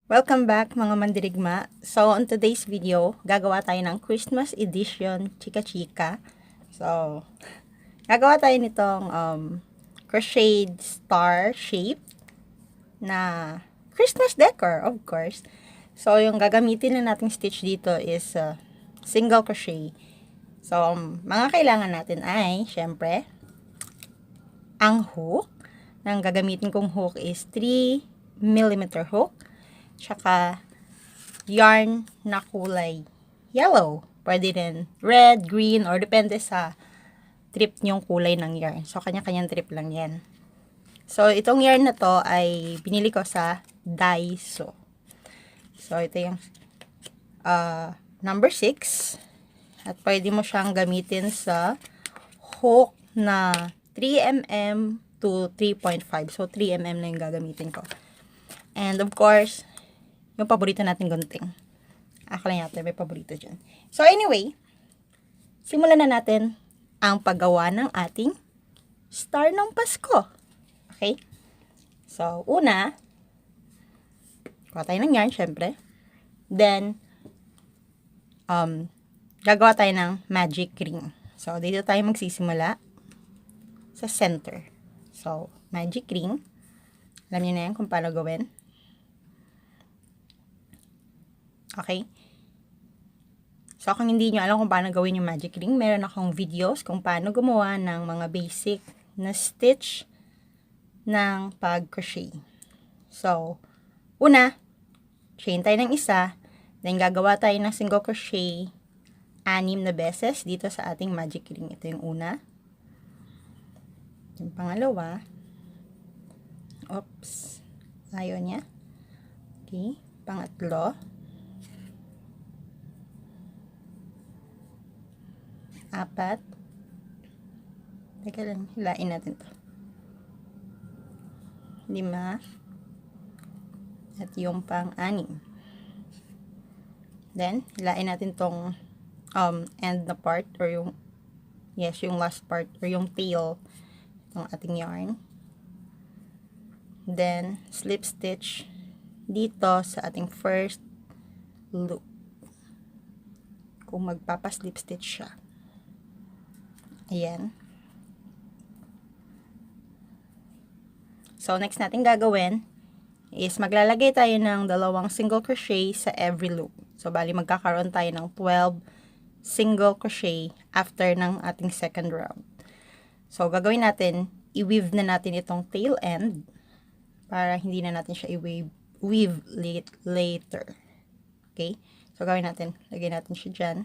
Welcome back mga mandirigma. So on today's video, gagawa tayo ng Christmas edition Chika Chika. So, gagawa tayo nitong crocheted star shape na Christmas decor, of course. So, yung gagamitin na nating stitch dito is single crochet. So, mga kailangan natin ay, syempre, ang hook. Ang gagamitin kong hook is 3mm hook. Tsaka, yarn na kulay yellow. Pwede rin red, green, or depende sa trip nyong kulay ng yarn. So, kanya-kanyang trip lang yan. So, itong yarn na to ay binili ko sa Daiso. So, ito yung number 6. At pwede mo siyang gamitin sa hook na 3mm to 3.5. So, 3mm na yung gagamitin ko. And of course, yung paborito natin gunting. Ako lang yata may paborito dyan. So anyway, simulan na natin ang paggawa ng ating star ng Pasko. Okay? So, una, kuha tayo ng yarn, syempre. Then, gagawa tayo ng magic ring. So, dito tayo magsisimula sa center. So, magic ring. Alam niyo na yan kung paano gawin. Okay? So, kung hindi nyo alam kung paano gawin yung magic ring, meron akong videos kung paano gumawa ng mga basic na stitch ng pag-crochet. So, una, chain tayo ng isa, then gagawa tayo ng single crochet 6 na beses dito sa ating magic ring. Ito yung una. Yung pangalawa, oops, ayaw niya. Okay, pangatlo, apat. Teka lang, hilain natin to. 5. At yung pang-6. Then, hilain natin tong end na part or yung yung last part or yung tail ng ating yarn. Then, slip stitch dito sa ating first loop. Kung magpapa-slip stitch siya. Ayan. So, next natin gagawin is maglalagay tayo ng 2 single crochet sa every loop. So, bali magkakaroon tayo ng 12 single crochet after ng ating second round. So, gagawin natin, i-weave na natin itong tail end para hindi na natin siya i-weave later. Okay? So, gawin natin, lagay natin siya dyan.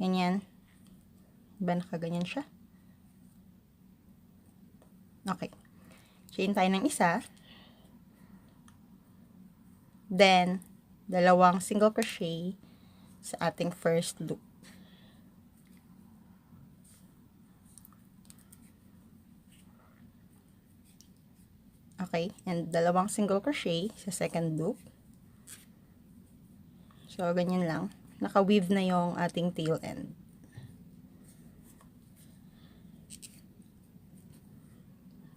Ganyan. Diba nakaganyan siya? Okay. Chain tayo ng isa. Then, 2 single crochet sa ating first loop. Okay. And 2 single crochet sa second loop. So, ganyan lang. Naka-weave na yung ating tail end.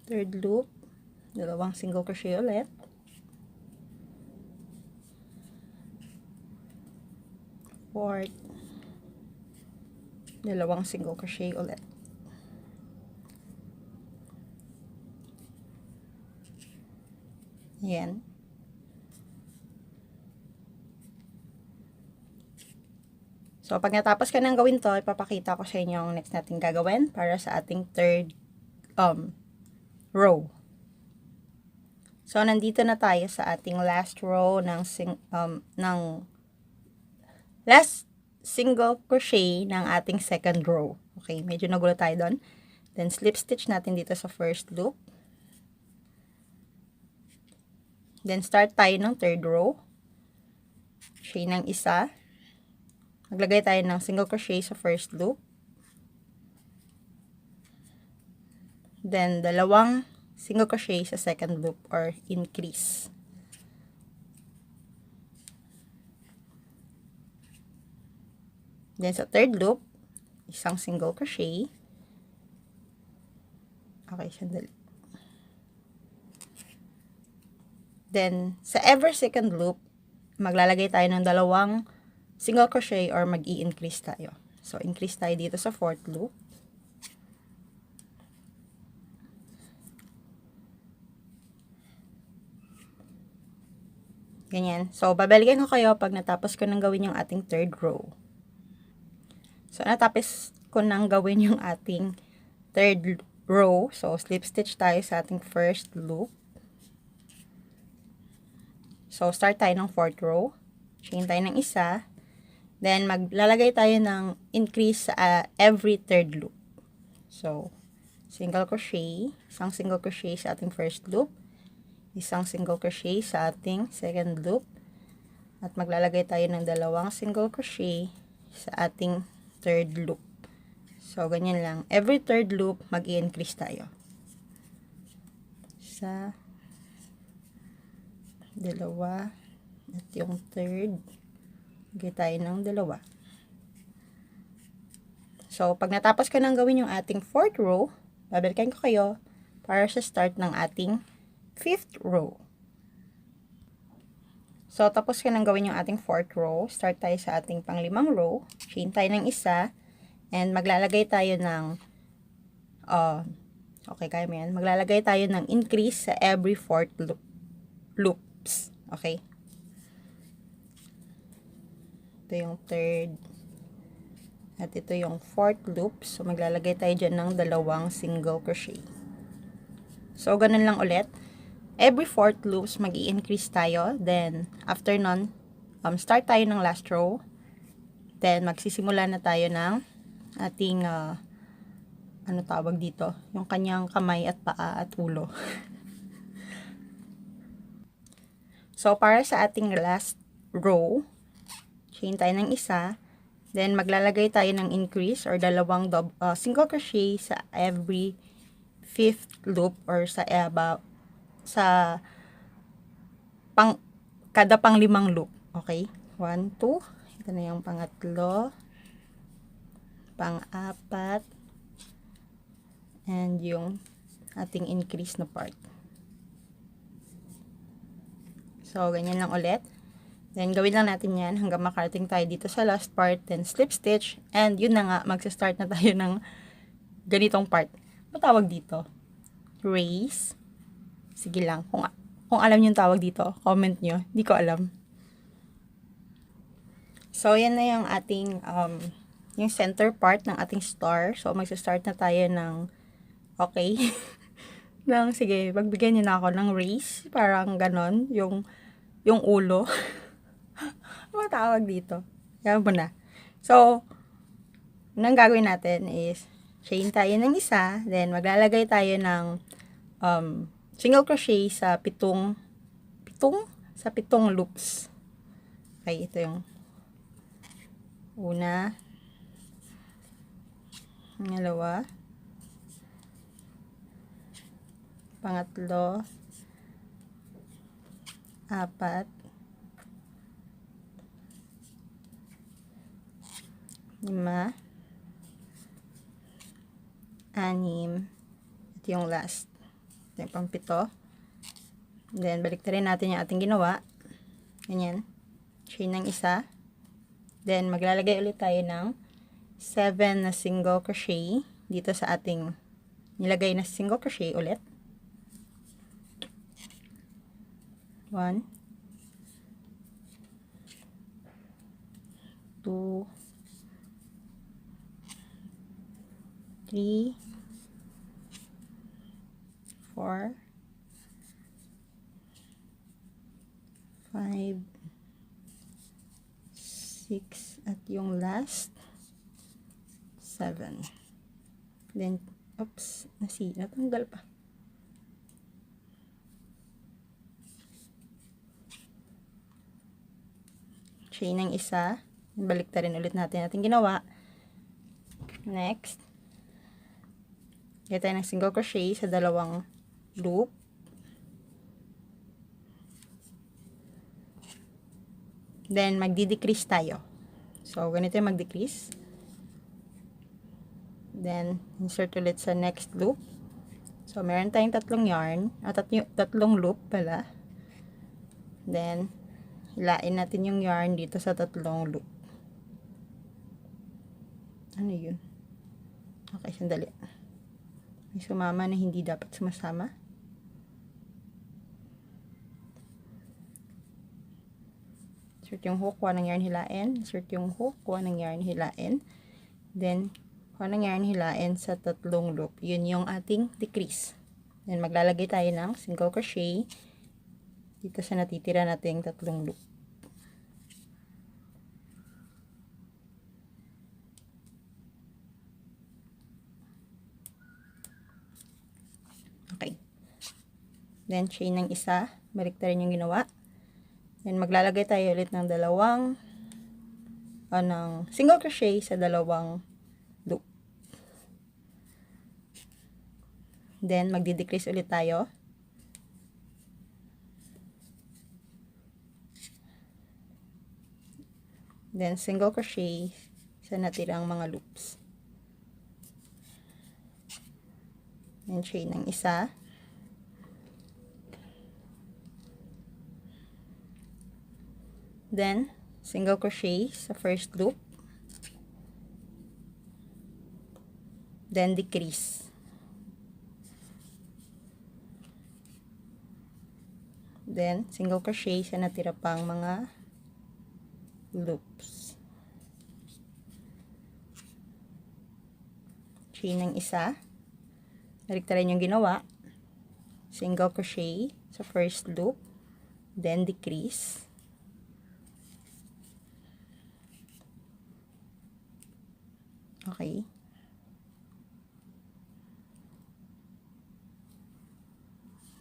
Third loop, 2 single crochet ulit. Fourth, 2 single crochet ulit. Ayan. So, pag natapos ka nang gawin to, ipapakita ko sa inyo ang next natin gagawin para sa ating third row. So, nandito na tayo sa ating last row ng last single crochet ng ating second row. Okay, medyo nagulo tayo doon. Then, slip stitch natin dito sa first loop. Then, start tayo ng third row. Chain ng isa. Maglagay tayo ng single crochet sa first loop. Then, 2 single crochet sa second loop or increase. Then, sa third loop, 1 single crochet. Okay, sandali. Then, sa every second loop, maglalagay tayo ng dalawang single crochet or mag-i-increase tayo. So, increase tayo dito sa fourth loop. Ganyan. So, babalikan ko kayo pag natapos ko nang gawin yung ating third row. So, natapos ko nang gawin yung ating third row. So, slip stitch tayo sa ating first loop. So, start tayo ng fourth row. Chain tayo ng isa. Then, maglalagay tayo ng increase sa every third loop. So, single crochet, isang single crochet sa ating first loop, isang single crochet sa ating second loop, at maglalagay tayo ng dalawang single crochet sa ating third loop. So, ganyan lang. Every third loop, mag-i-increase tayo. Isa, dalawa, at yung third, lagay tayo ng dalawa. So, pag natapos ko nang gawin yung ating fourth row, babalikan ko kayo para sa start ng ating fifth row. So, tapos ko nang gawin yung ating fourth row, start tayo sa ating panglimang row, chain tayo ng isa, and maglalagay tayo ng, okay, kaya mo yan, maglalagay tayo ng increase sa every fourth loops, okay? Ito yung third, at ito yung fourth loop. So, maglalagay tayo dyan ng dalawang single crochet. So, ganun lang ulit. Every fourth loops, mag-i-increase tayo. Then, after nun, start tayo ng last row. Then, magsisimula na tayo ng ating, ano tawag dito? Yung kanyang kamay at paa at ulo. So, para sa ating last row, chain tayo ng isa. Then, maglalagay tayo ng increase or dalawang single crochet sa every fifth loop or sa kada panglimang loop. Okay? 1, 2. Ito na yung pangatlo. Pang-apat. And yung ating increase na part. So, ganyan lang ulit. Then, gawin lang natin yan hanggang makarating tayo dito sa last part. Then, slip stitch. And, yun na nga, magsa-start na tayo ng ganitong part. Matawag dito? Race. Sige lang. Kung alam nyo yung tawag dito, comment nyo. Hindi ko alam. So, yan na yung ating, yung center part ng ating star. So, magsa-start na tayo ng, okay. Sige, pagbigyan nyo na ako ng race. Parang ganon. Yung ulo. Ano tawag dito? Yan mo na. So, anong gagawin natin is, chain tayo ng isa, then maglalagay tayo ng single crochet sa pitong loops. Okay, ito yung una, pangalawa, pangatlo, apat, 5, 6, at yung last. Ito yung pang-pito. Then, balik rin natin yung ating ginawa. Ganyan. Chain ng isa. Then, maglalagay ulit tayo ng 7 na single crochet dito sa ating nilagay na single crochet ulit. 1, 2, 3, 4, 5, 6, at yung last 7. Then, oops, natanggal pa. Chain ng isa. Balik rin ulit natin ating ginawa. Next. Gaya tayo ng single crochet sa dalawang loop. Then, magdi-decrease tayo. So, ganito yung mag-decrease. Then, insert ulit sa next loop. So, meron tayong tatlong yarn. Tatlong loop pala. Then, hilain natin yung yarn dito sa tatlong loop. Ano yun? Okay, sandali. May sumama na hindi dapat sumasama. Insert yung hook, kuha ng yarn, hilain. Insert yung hook, kuha ng yarn, hilain. Then, kuha ng yarn, hilain sa tatlong loop. Yun yung ating decrease. Then, maglalagay tayo ng single crochet dito sa natitira nating tatlong loop. Okay. Then, chain ng isa. Baliktarin yung ginawa. Then, maglalagay tayo ulit ng ng single crochet sa dalawang loop. Then, magdi-decrease ulit tayo. Then, single crochet sa natirang mga loops. And chain ng isa. Then, single crochet sa first loop. Then, decrease. Then, single crochet sa natira pang mga loops. Chain ng isa. Baliktarin yung ginawa. Single crochet sa first loop. Then, decrease. Okay.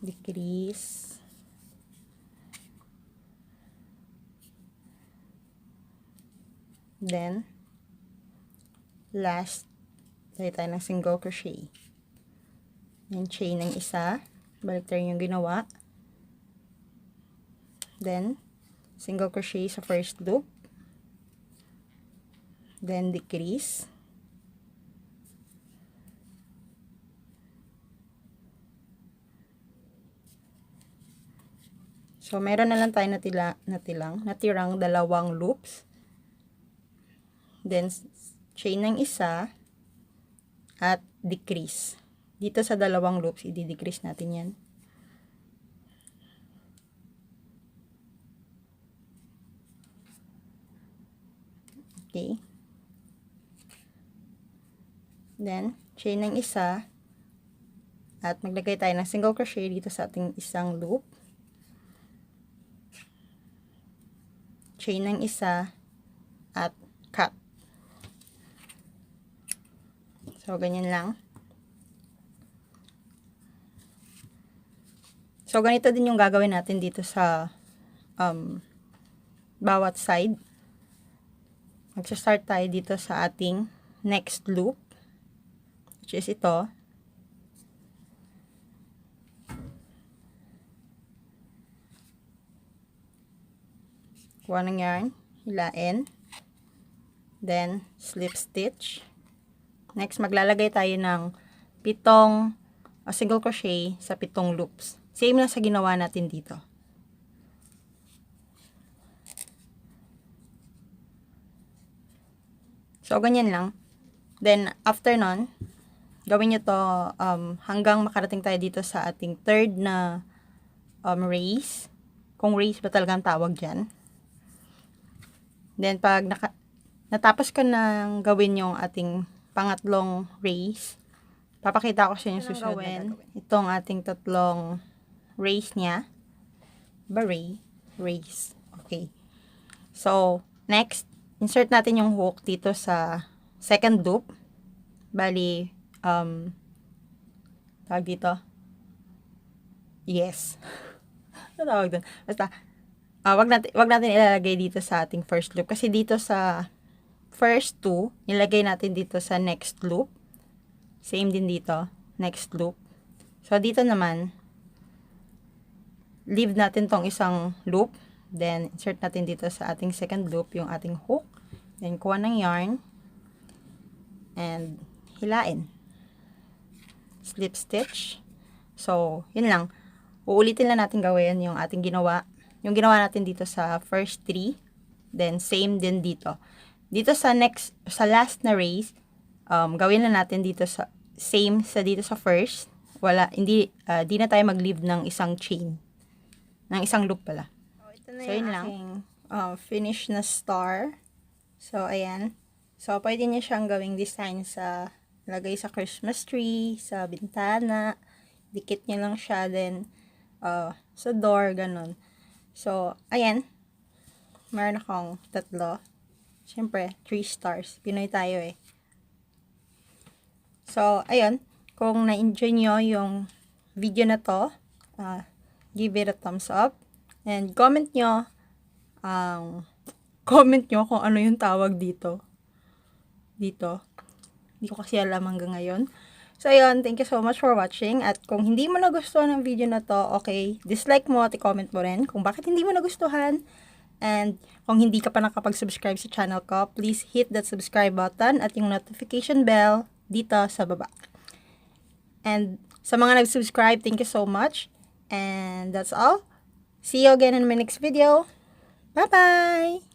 Decrease. Then, last, tayo ng single crochet. Then, chain ng isa. Baliktarin yung ginawa. Then, single crochet sa first loop. Then, decrease. So, meron na lang tayo natirang dalawang loops. Then, chain ng isa at decrease. Dito sa dalawang loops, i-decrease natin yan. Okay. Then, chain ng isa at maglagay tayo ng single crochet dito sa ating isang loop. Chain ng isa at cut. So, ganyan lang. So, ganito din yung gagawin natin dito sa bawat side. Mag-start tayo dito sa ating next loop, which is ito. Kuha ng yarn, hilain, then slip stitch. Next, maglalagay tayo ng 7 single crochet sa 7 loops. Same lang sa ginawa natin dito. So, ganyan lang. Then, after nun, gawin nyo to hanggang makarating tayo dito sa ating third na race. Kung race ba talagang tawag dyan. Then, pag natapos ko nang gawin yung ating pangatlong race, papakita ko sa inyo susunod na gagawin. Itong ating tatlong race niya. Race. Okay. So, next, insert natin yung hook dito sa second loop. Bali, tawag dito. Yes. Ano tawag doon? Basta, wag natin ilalagay dito sa ating first loop. Kasi dito sa first two, nilagay natin dito sa next loop. Same din dito. Next loop. So, dito naman, leave natin tong isang loop. Then, insert natin dito sa ating second loop yung ating hook. Then, kuha ng yarn. And, hilain. Slip stitch. So, yun lang. Uulitin lang natin gawin yung ating ginawa yung ginawa natin dito sa first 3. Then, same din dito. Dito sa last na race, gawin na natin dito sa, same sa dito sa first. Di na tayo mag-leave ng isang chain. Ng isang loop pala. Ito na yun lang. Finish na star. So, ayan. So, pwede niya siyang gawing design sa, lagay sa Christmas tree, sa bintana. Dikit niya lang siya, then, sa door, ganun. So, ayan. Meron akong 3. Siyempre, 3 stars. Pinoy tayo eh. So, ayun. Kung na-enjoy nyo yung video na to, give it a thumbs up. And comment nyo kung ano yung tawag dito. Hindi ko kasi alam hanggang ngayon. So, ayun. Thank you so much for watching. At kung hindi mo nagustuhan ang video na to, okay, dislike mo at i-comment mo rin kung bakit hindi mo nagustuhan. And kung hindi ka pa nakapag-subscribe sa channel ko, please hit that subscribe button at yung notification bell dito sa baba. And sa mga nag-subscribe, thank you so much. And that's all. See you again in my next video. Bye-bye!